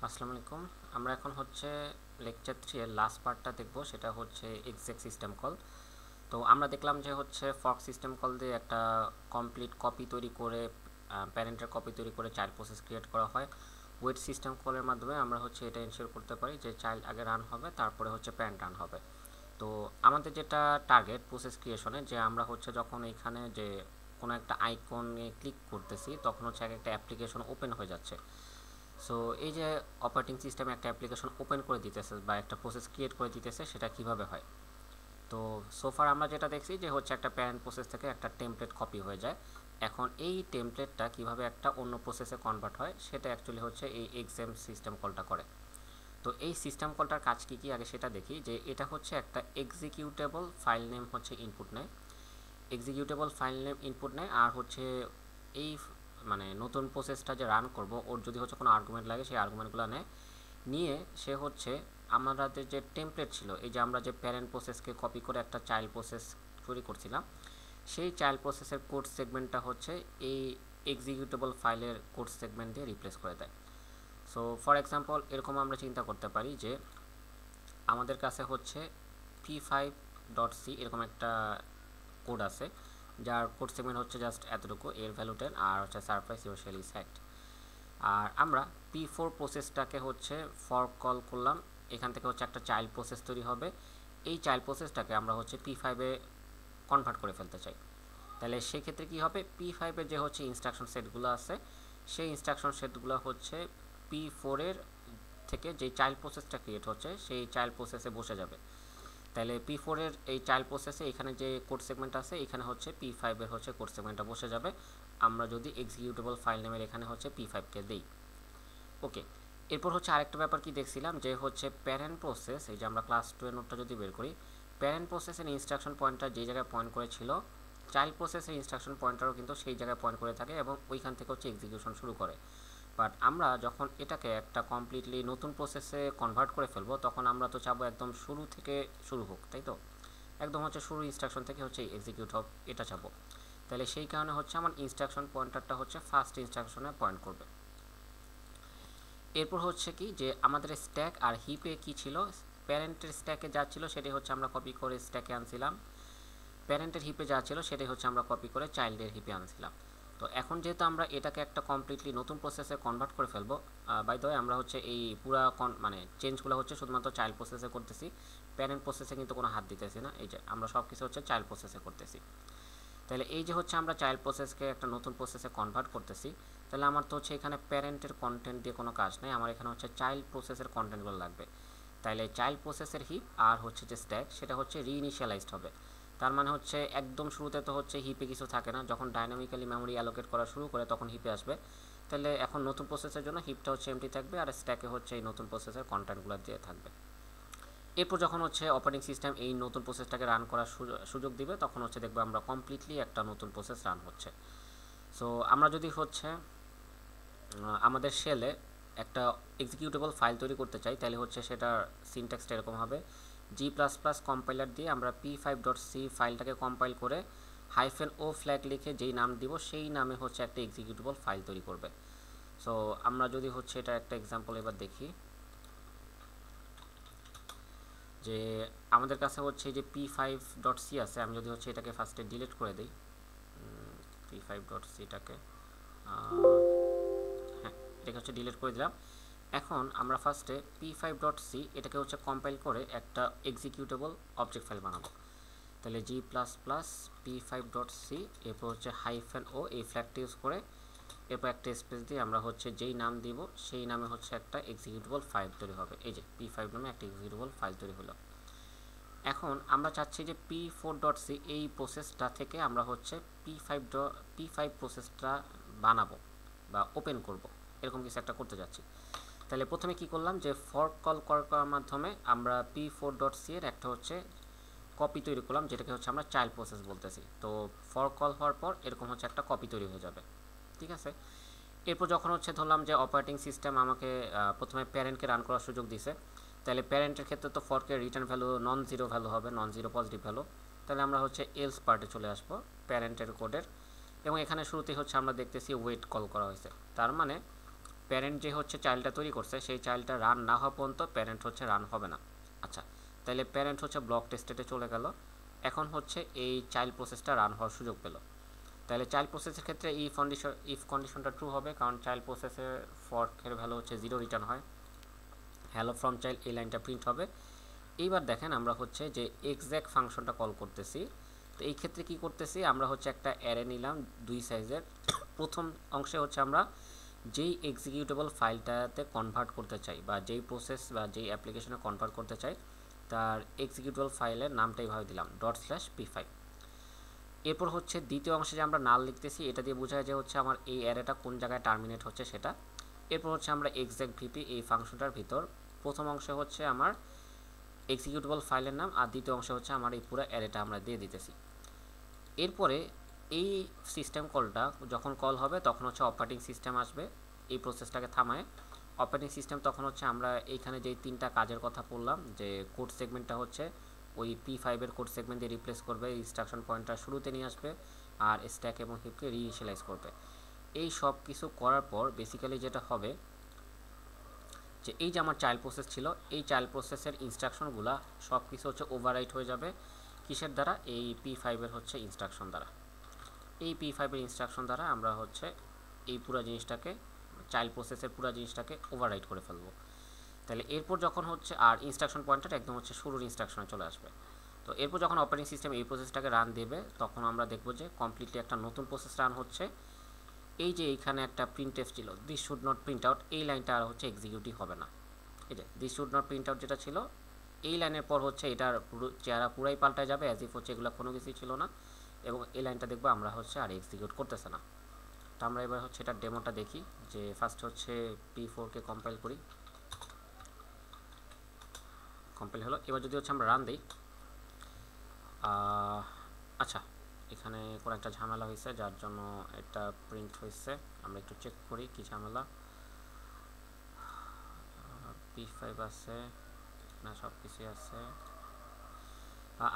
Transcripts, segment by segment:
আসসালামু আলাইকুম। আমরা এখন হচ্ছে লেকচার 3 এর লাস্ট পার্টটা দেখব, সেটা হচ্ছে এক্সেক সিস্টেম কল। তো আমরা দেখলাম যে হচ্ছে ফর্ক সিস্টেম কল দিয়ে একটা কমপ্লিট কপি তৈরি করে, প্যারেন্টের কপি তৈরি করে চাইল্ড প্রসেস ক্রিয়েট করা হয়। ওয়েট সিস্টেম কলের মাধ্যমে আমরা হচ্ছে এটা এনশিওর করতে পারি যে চাইল্ড আগে রান হবে, তারপরে হচ্ছে প্যারেন্ট রান হবে। তো আমাদের যেটা টার্গেট প্রসেস ক্রিয়েশনে, যে আমরা হচ্ছে যখন এখানে যে কোনো একটা আইকনে ক্লিক করতেছি তখন হচ্ছে একটা অ্যাপ্লিকেশন ওপেন হয়ে যাচ্ছে। সো এই যে অপারেটিং সিস্টেম একটা অ্যাপ্লিকেশন ওপেন করে দিতেছে বা একটা প্রসেস ক্রিয়েট করে দিতেছে, সেটা কিভাবে হয়? তো সোফার আমরা যেটা দেখছি যে হচ্ছে একটা প্যারেন্ট প্রসেস থেকে একটা টেমপ্লেট কপি হয়ে যায়। এখন এই টেমপ্লেটটা কিভাবে একটা অন্য প্রসেসে কনভার্ট হয়, সেটা অ্যাকচুয়ালি হচ্ছে এই এক্সএম সিস্টেম কলটা করে। তো এই সিস্টেম কলটার কাজ কী কী আগে সেটা দেখি। যে এটা হচ্ছে একটা এক্সিকিউটেবল ফাইল নেম হচ্ছে ইনপুট নেয়, এক্সিকিউটেবল ফাইল নেম ইনপুট নেয়, আর হচ্ছে এই মানে নতুন প্রসেসটা যে রান করব ওর যদি হচ্ছে কোনো আর্গুমেন্ট লাগে সেই আর্গুমেন্টগুলো নেয়, নিয়ে সে হচ্ছে আমাদের যে টেমপ্লেট ছিল, এই যে আমরা যে প্যারেন্ট প্রসেসকে কপি করে একটা চাইল্ড প্রসেস তৈরি করছিলাম, সেই চাইল্ড প্রসেসের কোড সেগমেন্টটা হচ্ছে এই এক্সিকিউটেবল ফাইলের কোড সেগমেন্ট দিয়ে রিপ্লেস করে দেয়। সো ফর এক্সাম্পল এরকম আমরা চিন্তা করতে পারি যে আমাদের কাছে হচ্ছে p5.c এরকম একটা কোড আছে, যার কোড সেগমেন্ট হচ্ছে জাস্ট এতটুকু, এর ভ্যালু 10, আর হচ্ছে surprise your shell is hacked. আর আমরা p4 প্রসেসটাকে হচ্ছে ফর্ক কল করলাম, এখান থেকে হচ্ছে একটা চাইল্ড প্রসেস তৈরি হবে। এই চাইল্ড প্রসেসটাকে আমরা হচ্ছে p5-এ কনভার্ট করে ফেলতে চাই। তাহলে সেক্ষেত্রে কি হবে, p5-এর যে হচ্ছে ইনস্ট্রাকশন সেটগুলো আছে, সেই ইনস্ট্রাকশন সেটগুলো হচ্ছে p4-এর থেকে যে চাইল্ড প্রসেসটা ক্রিয়েট হচ্ছে সেই চাইল্ড প্রসেসে বসে যাবে। তাহলে p4-এর এই চাইল্ড প্রসেসে এখানে যে কোড সেগমেন্ট আছে, এখানে হচ্ছে p5-এর হচ্ছে কোড সেগমেন্টটা বসে যাবে। আমরা যদি এক্সিকিউটেবল ফাইল নেমের এখানে হচ্ছে p5-কে দিই। ওকে, এরপর হচ্ছে আরেকটা ব্যাপার কি দেখছিলাম, যে হচ্ছে প্যারেন্ট প্রসেস, এই যে আমরা ক্লাস 2 এর নোটটা যদি বের করি, প্যারেন্ট প্রসেসের ইনস্ট্রাকশন পয়েন্টার যে জায়গায় পয়েন্ট করেছিল, চাইল্ড প্রসেসের ইনস্ট্রাকশন পয়েন্টারও কিন্তু সেই জায়গায় পয়েন্ট করে থাকে এবং ওইখান থেকে হচ্ছে এক্সিকিউশন শুরু করে। বাট আমরা যখন এটাকে একটা কমপ্লিটলি নতুন প্রসেসে কনভার্ট করে ফেলবো, তখন আমরা তো চাবো একদম শুরু থেকে শুরু হোক, তাই তো? একদম হচ্ছে শুরু ইনস্ট্রাকশন থেকে হচ্ছে এক্সিকিউট হোক, এটা চাবো। তাহলে সেই কারণে হচ্ছে আমার ইনস্ট্রাকশন পয়েন্টারটা হচ্ছে ফার্স্ট ইনস্ট্রাকশনে পয়েন্ট করবে। এরপর হচ্ছে কি, যে আমাদের স্ট্যাক আর হিপে কি ছিল, প্যারেন্টের স্ট্যাকে যা ছিল সেটাই হচ্ছে আমরা কপি করে স্ট্যাকে আনছিলাম, প্যারেন্টের হিপে যা ছিল সেটাই হচ্ছে আমরা কপি করে চাইল্ডের হিপে আনছিলাম। তো এখন যেহেতু আমরা এটাকে একটা কমপ্লিটলি নতুন প্রসেসে কনভার্ট করে ফেলবো, বাই দ্য ওয়ে আমরা হচ্ছে এই পুরা মানে চেঞ্জগুলো হচ্ছে শুধুমাত্র চাইল্ড প্রসেসে করতেছি, প্যারেন্ট প্রসেসে কিন্তু কোনো হাত দিতেছি না, এই যে আমরা সব কিছু হচ্ছে চাইল্ড প্রসেসে করতেছি। তাহলে এই যে হচ্ছে আমরা চাইল্ড প্রসেসকে একটা নতুন প্রসেসে কনভার্ট করতেছি, তাহলে আমার তো হচ্ছে এখানে প্যারেন্টের কন্টেন্ট দিয়ে কোনো কাজ নেই, আমার এখানে হচ্ছে চাইল্ড প্রসেসের কন্টেন্টগুলো লাগবে। তাইলে চাইল্ড প্রসেসের হিপ আর হচ্ছে যে স্ট্যাক, সেটা হচ্ছে রিইনিশিয়ালাইজড হবে। তার মানে হচ্ছে একদম শুরুতে তো হচ্ছে হিপে কিছু থাকে না, যখন ডাইনামিক্যালি মেমোরি অ্যালোকেট করা শুরু করে তখন হিপে আসবে। তাহলে এখন নতুন প্রসেসের জন্য হিপটা হচ্ছে এমটি থাকবে, আর স্ট্যাকে হচ্ছে এই নতুন প্রসেসের কন্টেন্টগুলো দিয়ে থাকবে। এরপর যখন হচ্ছে অপারেটিং সিস্টেম এই নতুন প্রসেসটাকে রান করার সুযোগ দিবে, তখন হচ্ছে দেখবে আমরা কমপ্লিটলি একটা নতুন প্রসেস রান হচ্ছে। সো আমরা যদি হচ্ছে আমাদের শেলে একটা এক্সিকিউটেবল ফাইল তৈরি করতে চাই, তাহলে হচ্ছে সেটার সিনট্যাক্সটা এরকম হবে, G++ কম্পাইলার দিয়ে আমরা p5.c ফাইলটাকে কম্পাইল করে -o ফ্ল্যাগ লিখে যেই নাম দিব সেই নামে হচ্ছে একটা এক্সিকিউটেবল ফাইল তৈরি করবে। সো আমরা যদি হচ্ছে এটা একটা এক্সাম্পল এবার দেখি, যে আমাদের কাছে হচ্ছে যে p5.c আছে, আমি যদি হচ্ছে এটাকে ফার্স্টে ডিলিট করে দিই, p5.cটাকে, হ্যাঁ, এটাকে হচ্ছে ডিলিট করে দিলাম। এখন আমরা ফার্স্টে p5.c এটাকে হচ্ছে কম্পাইল করে একটা এক্সিকিউটেবল অবজেক্ট ফাইল বানাবো। তাহলে G++p5.c, এরপর হচ্ছে -o এই ফ্ল্যাগটা ইউজ করে, এরপর একটা স্পেস দিয়ে আমরা হচ্ছে যেই নাম দিব সেই নামে হচ্ছে একটা এক্সিকিউটেবল ফাইল তৈরি হবে। এই যে p5 নামে একটা এক্সিকিউটেবল ফাইল তৈরি হলো। এখন আমরা চাচ্ছি যে p4.c এই প্রসেসটা থেকে আমরা হচ্ছে p5 প্রসেসটা বানাবো বা ওপেন করব, এরকম কিছু একটা করতে যাচ্ছি। তাহলে প্রথমে কি করলাম, যে ফর্ক কল করার মাধ্যমে আমরা p4.c এর একটা হচ্ছে কপি তৈরি করলাম, যেটাকে হচ্ছে আমরা চাইল্ড প্রসেস বলতেছি। তো ফর্ক কল হওয়ার পর এরকম হচ্ছে একটা কপি তৈরি হয়ে যাবে, ঠিক আছে। এরপর যখন হচ্ছে ধরলাম যে অপারেটিং সিস্টেম আমাকে প্রথমে প্যারেন্টকে রান করার সুযোগ দিছে, তাহলে প্যারেন্টের ক্ষেত্রে তো ফর্কের return value non zero value হবে, নন জিরো পজিটিভ ভ্যালু। তাহলে আমরা হচ্ছে এলস পার্টে চলে আসবো প্যারেন্টের কোডের, এবং এখানে শুরুতেই হচ্ছে আমরা দেখতেছি ওয়েট কল করা হয়েছে, তার মানে প্যারেন্ট যে হচ্ছে চাইল্ডটা তৈরি করছে সেই চাইল্ডটা রান না হওয়া পর্যন্ত প্যারেন্ট হচ্ছে রান হবে না। আচ্ছা, তাহলে প্যারেন্ট হচ্ছে ব্লক স্টেটে চলে গেল, এখন হচ্ছে এই চাইল্ড প্রসেসটা রান হওয়ার সুযোগ পেল। তাহলে চাইল্ড প্রসেসের ক্ষেত্রে ইফ কন্ডিশনটা ট্রু হবে, কারণ চাইল্ড প্রসেসের ফর্কের ভ্যালু হচ্ছে 0 রিটার্ন হয়। হ্যালো ফ্রম চাইল্ড এই লাইনটা প্রিন্ট হবে। এইবার দেখেন আমরা হচ্ছে যে এক্স্যাক্ট ফাংশনটা কল করতেছি। তো এই ক্ষেত্রে কি করতেছি, আমরা হচ্ছে একটা অ্যারে নিলাম 2 সাইজের। প্রথম অংশে হচ্ছে আমরা যেই এক্সিকিউটেবল ফাইলটাতে কনভার্ট করতে চাই বা যেই প্রসেস বা যেই অ্যাপ্লিকেশনে কনভার্ট করতে চাই তার এক্সিকিউটেবল ফাইলের নামটা এইভাবে দিলাম ./p5। এরপর হচ্ছে দ্বিতীয় অংশে যে আমরা নাল লিখতেছি এটা দিয়ে বোঝায় যে হচ্ছে আমার এই অ্যারেটা কোন জায়গায় টার্মিনেট হচ্ছে সেটা। এরপর হচ্ছে আমরা এক্সাক্ট ভিপি এই ফাংশনটার ভিতর প্রথম অংশে হচ্ছে আমার এক্সিকিউটেবল ফাইলের নাম আর দ্বিতীয় অংশে হচ্ছে আমার এই পুরো অ্যারেটা আমরা দিয়ে দিতেছি। এরপরে এই সিস্টেম কলটা যখন কল হবে তখন হচ্ছে অপারেটিং সিস্টেম আসবে এই প্রসেসটাকে থামায়। অপারেটিং সিস্টেম তখন হচ্ছে আমরা এইখানে যেই 3টা কাজের কথা বললাম যে কোড সেগমেন্টটা হচ্ছে ওই P5 এর কোড সেগমেন্ট দিয়ে রিপ্লেস করবে, ইনস্ট্রাকশন পয়েন্টটা শুরুতে নিয়ে আসবে আর স্ট্যাক এবং হিপকে রিইনিশিয়ালাইজ করবে। এই সব কিছু করার পর বেসিক্যালি যেটা হবে যে এই যে আমার চাইল্ড প্রসেস ছিল এই চাইল্ড প্রসেসের ইনস্ট্রাকশনগুলো সব কিছু হচ্ছে ওভাররাইট হয়ে যাবে কিসের দ্বারা, এই P5 এর হচ্ছে ইনস্ট্রাকশন দ্বারা। এই P5 এর ইনস্ট্রাকশন দ্বারা আমরা হচ্ছে এই পুরো জিনিসটাকে চাইল্ড প্রসেসের পুরো জিনিসটাকে ওভাররাইট করে ফেলবো। তাহলে এরপর যখন হচ্ছে আর ইনস্ট্রাকশন পয়েন্টার একদম হচ্ছে শুরুর ইনস্ট্রাকশনে চলে আসবে। তো এরপর যখন অপারেটিং সিস্টেম এই প্রসেসটাকে রান দেবে তখন আমরা দেখব যে কমপ্লিটলি একটা নতুন প্রসেস রান হচ্ছে। এই যে এইখানে একটা প্রিন্টএফ ছিল this should not print out, এই লাইনটা আর হচ্ছে এক্সিকিউটিভ হবে না। এই যে this should not print out যেটা ছিল এই লাইনের পর হচ্ছে এটার চেহারা পুরাই পাল্টায় যাবে অ্যাজ ইফ হচ্ছে এগুলো কোনো কিছুই ছিল না, এবং এই লাইনটা দেখবো আমরা হচ্ছে আর এক্সিকিউট করতেছে না। তো আমরা এবার হচ্ছে এটার ডেমোটা দেখি যে ফার্স্ট হচ্ছে P4 কে কম্পাইল করি, কম্পাইল হলো। এবার যদি হচ্ছে আমরা রান দিই, আচ্ছা এখানে কোনো একটা ঝামেলা হয়েছে যার জন্য এটা প্রিন্ট হয়েছে, আমরা একটু চেক করি কি ঝামেলা। P5 আছে না, সব কিছুই আছে।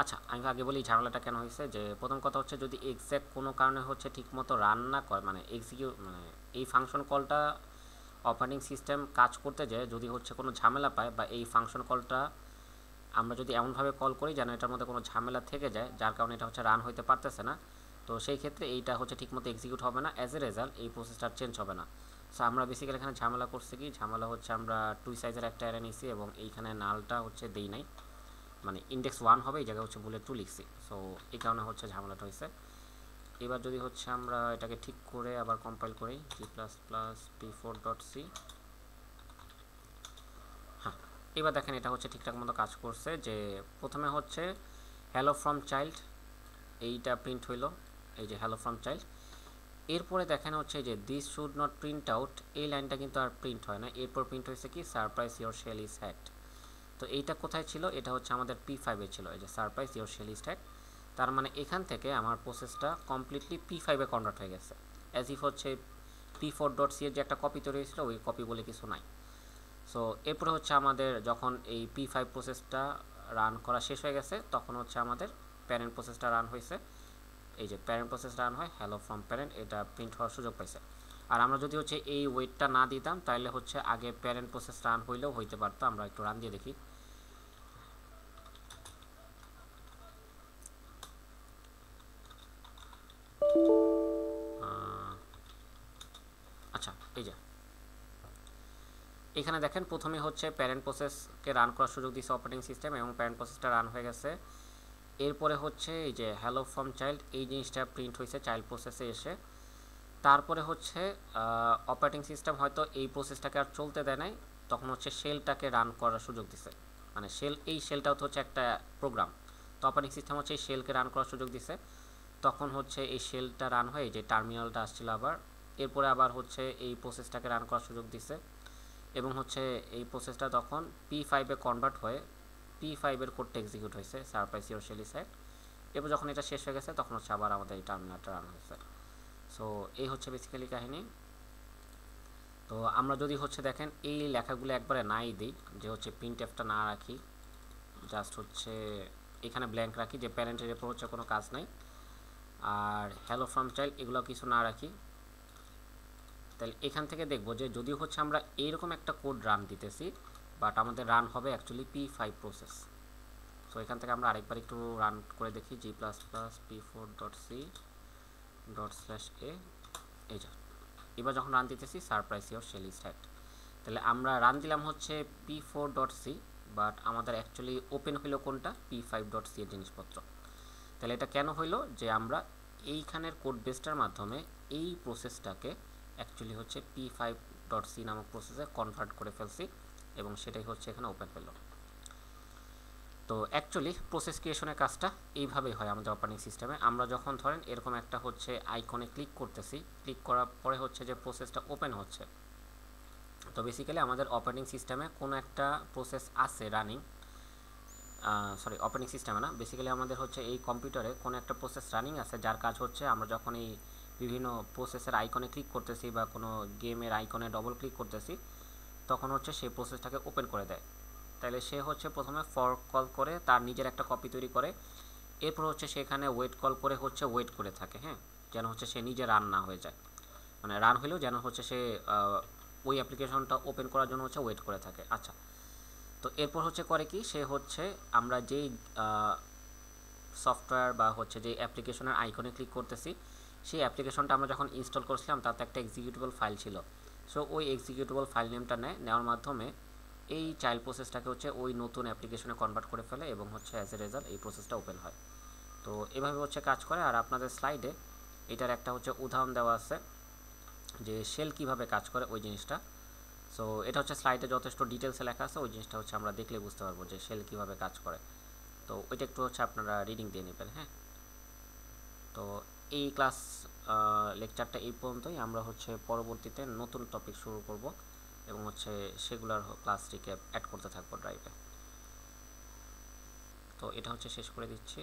আচ্ছা আমি আগে বলি ঝামেলাটা কেন হয়েছে। যে প্রথম কথা হচ্ছে যদি এক্স্যাক্ট কোনো কারণে হচ্ছে ঠিকমতো রান না করে মানে মানে এই ফাংশন কলটা অপারেটিং সিস্টেম কাজ করতে যায় যদি হচ্ছে কোনো ঝামেলা পায় বা এই ফাংশন কলটা আমরা যদি এমনভাবে কল করি যেন এটার মধ্যে কোনো ঝামেলা থেকে যায় যার কারণে এটা হচ্ছে রান হইতে পারতেছে না, তো সেই ক্ষেত্রে এইটা হচ্ছে ঠিকমতো এক্সিকিউট হবে না, অ্যাজ এ রেজাল্ট এই প্রসেসটা চেঞ্জ হবে না। সো আমরা বেসিক্যালি এখানে ঝামেলা করছি কি, ঝামেলা হচ্ছে আমরা 2 সাইজের একটা অ্যারে নিছি এবং এইখানে নালটা হচ্ছে দেই নাই, মানে ইন্ডেক্স 1 হবে এই জায়গায় হচ্ছে বুলেট 2 লিখছি। সো এই কারণে হচ্ছে ঝামেলাটা হয়েছে। এবার যদি হচ্ছে আমরা এটাকে ঠিক করে আবার কম্পাইল করি g++p4.c, হ্যাঁ এবার দেখেন এটা হচ্ছে ঠিকঠাক মতো কাজ করছে। যে প্রথমে হচ্ছে হ্যালো ফ্রম চাইল্ড এইটা প্রিন্ট হইলো, এই যে হ্যালো ফ্রম চাইল্ড। এরপরে দেখেন হচ্ছে যে this should not print out এই লাইনটা কিন্তু আর প্রিন্ট হয় না, এরপর প্রিন্ট হয়েছে কি surprise your shell is hacked. তো এইটা কোথায় ছিল, এটা হচ্ছে আমাদের P5 এ ছিল, এই যে surprise your shell is hacked. তার মানে এখান থেকে আমার প্রসেসটা কমপ্লিটলি P5 এ কনভার্ট হয়ে গেছে, অ্যাজ ইফ হচ্ছে P4.c এর যে একটা কপি তৈরি হয়েছিল ওই কপি বলে কিছু নাই। সো এরপরে হচ্ছে আমাদের যখন এই P5 প্রসেসটা রান করা শেষ হয়ে গেছে তখন হচ্ছে আমাদের প্যারেন্ট প্রসেসটা রান হয়েছে। এই যে প্যারেন্ট প্রসেস রান হয় হ্যালো ফ্রম প্যারেন্ট, এটা প্রিন্ট হওয়ার সুযোগ পাইছে। আর আমরা যদি হচ্ছে এই ওয়েটটা না দিতাম তাহলে হচ্ছে আগে প্যারেন্ট প্রসেস রান হইলেও হইতে পারতো। আমরা একটু রান দিয়ে দেখি। আচ্ছা এই যে এখানে দেখেন প্রথমে হচ্ছে প্যারেন্ট প্রসেসকে রান করার সুযোগ দিয়েছে অপারেটিং সিস্টেম এবং প্যারেন্ট প্রসেসটা রান হয়ে গেছে। এরপরে হচ্ছে এই যে হ্যালো ফ্রম চাইল্ড এই জিনিসটা প্রিন্ট হয়েছে চাইল্ড প্রসেসে এসে। তারপরে হচ্ছে অপারেটিং সিস্টেম হয়তো এই প্রসেসটাকে আর চলতে দেয় নাই, তখন হচ্ছে শেলটাকে রান করার সুযোগ দিছে, মানে এই শেলটা হচ্ছে একটা প্রোগ্রাম। তো অপারেটিং সিস্টেম হচ্ছে এই শেলকে রান করার সুযোগ দিছে, তখন হচ্ছে এই শেলটা রান হয়ে যে টার্মিনালটা আসছিল আবার, এরপরে আবার হচ্ছে এই প্রসেসটাকে রান করার সুযোগ দিছে এবং হচ্ছে এই প্রসেসটা তখন P5 এ কনভার্ট হয়ে P5 এর কোডটা এক্সিকিউট হয়েছে surprise your shell is hacked. এরপর যখন এটা শেষ হয়ে গেছে তখন হচ্ছে আবার আমাদের এই টার্মিনালটা রান হয়েছে। সো এই হচ্ছে বেসিক্যালি কাহিনী। তো আমরা যদি হচ্ছে দেখেন এই লেখাগুলো একবারে নাই দিই, যে হচ্ছে প্রিন্টএফটা না রাখি, জাস্ট হচ্ছে এখানে ব্ল্যাঙ্ক রাখি যে প্যারেন্টের এরপর হচ্ছে কোনো কাজ নাই, আর হ্যালো ফ্রম চাইল্ড এগুলো কিছু না রাখি, তাহলে এখান থেকে দেখব যে যদি হচ্ছে আমরা এইরকম একটা কোড রান দিতেছি, বাট আমাদের রান হবে অ্যাকচুয়ালি P5 প্রসেস। সো এখান থেকে আমরা আরেকবার একটু রান করে দেখি g++p4.c./a, এই যা এবার যখন রান দিতেছি surprise your shell is hacked. তাহলে আমরা রান দিলাম হচ্ছে p4.c, বাট আমাদের অ্যাকচুয়ালি ওপেন হইলো কোনটা, p5.c এর জিনিসপত্র। তাহলে এটা কেন হইলো, যে আমরা এইখানের কোড বেসটার মাধ্যমে এই প্রসেসটাকে অ্যাকচুয়ালি হচ্ছে p5.c নামক প্রসেসে কনভার্ট করে ফেলছি, এবং সেটাই হচ্ছে এখানে ওপেন হলো। তো অ্যাকচুয়ালি প্রসেস ক্রিয়েশনের কাজটা এইভাবেই হয় আমাদের অপারেটিং সিস্টেমে। আমরা যখন ধরেন এরকম একটা হচ্ছে আইকনে ক্লিক করতেছি, ক্লিক করার পরে হচ্ছে যে প্রসেসটা ওপেন হচ্ছে, তো বেসিক্যালি আমাদের অপারেটিং সিস্টেমে কোনো একটা প্রসেস আছে রানিং, অপারেটিং সিস্টেমে না, বেসিক্যালি আমাদের হচ্ছে এই কম্পিউটারে কোনো একটা প্রসেস রানিং আছে, যার কাজ হচ্ছে আমরা যখন এই বিভিন্ন প্রসেসের আইকনে ক্লিক করতেছি বা কোনো গেমের আইকনে ডবল ক্লিক করতেছি, তখন হচ্ছে সেই প্রসেসটাকে ওপেন করে দেয়। তাহলে সে হচ্ছে প্রথমে ফর্ক কল করে তার নিজের একটা কপি তৈরি করে, এরপর হচ্ছে সেখানে ওয়েট কল করে হচ্ছে ওয়েট করে থাকে, হ্যাঁ, যেন হচ্ছে সে নিজে রান না হয়ে যায়, মানে রান হলেও যেন হচ্ছে সে ওই অ্যাপ্লিকেশনটা ওপেন করার জন্য হচ্ছে ওয়েট করে থাকে। আচ্ছা, তো এরপর হচ্ছে করে কি, সে হচ্ছে আমরা যেই সফটওয়্যার বা হচ্ছে যে অ্যাপ্লিকেশনের আইকনে ক্লিক করতেছি, সেই অ্যাপ্লিকেশনটা আমরা যখন ইনস্টল করছিলাম তাতে একটা এক্সিকিউটেবল ফাইল ছিল। সো ওই এক্সিকিউটেবল ফাইল নেমটা নেওয়ার মাধ্যমে এই চাইল্ড প্রসেসটাকে হচ্ছে ওই নতুন অ্যাপ্লিকেশনে কনভার্ট করে ফেলে, এবং হচ্ছে অ্যাজ এ রেজাল্ট এই প্রসেসটা ওপেন হয়। তো এভাবে হচ্ছে কাজ করে। আর আপনাদের স্লাইডে এটার একটা হচ্ছে উদাহরণ দেওয়া আছে যে শেল কিভাবে কাজ করে ওই জিনিসটা। সো এটা হচ্ছে স্লাইডে যথেষ্ট ডিটেলসে লেখা আছে, ওই জিনিসটা হচ্ছে আমরা দেখলে বুঝতে পারবো যে শেল কীভাবে কাজ করে। তো ওইটা একটু হচ্ছে আপনারা রিডিং দিয়ে নেবেন। হ্যাঁ, তো এই ক্লাস লেকচারটা এই পর্যন্তই। আমরা হচ্ছে পরবর্তীতে নতুন টপিক শুরু করব, এবং হচ্ছে সেগুলার ক্লাস রিক্যাপ অ্যাড করতে থাকবো ড্রাইভে। তো এটা হচ্ছে শেষ করে দিচ্ছি।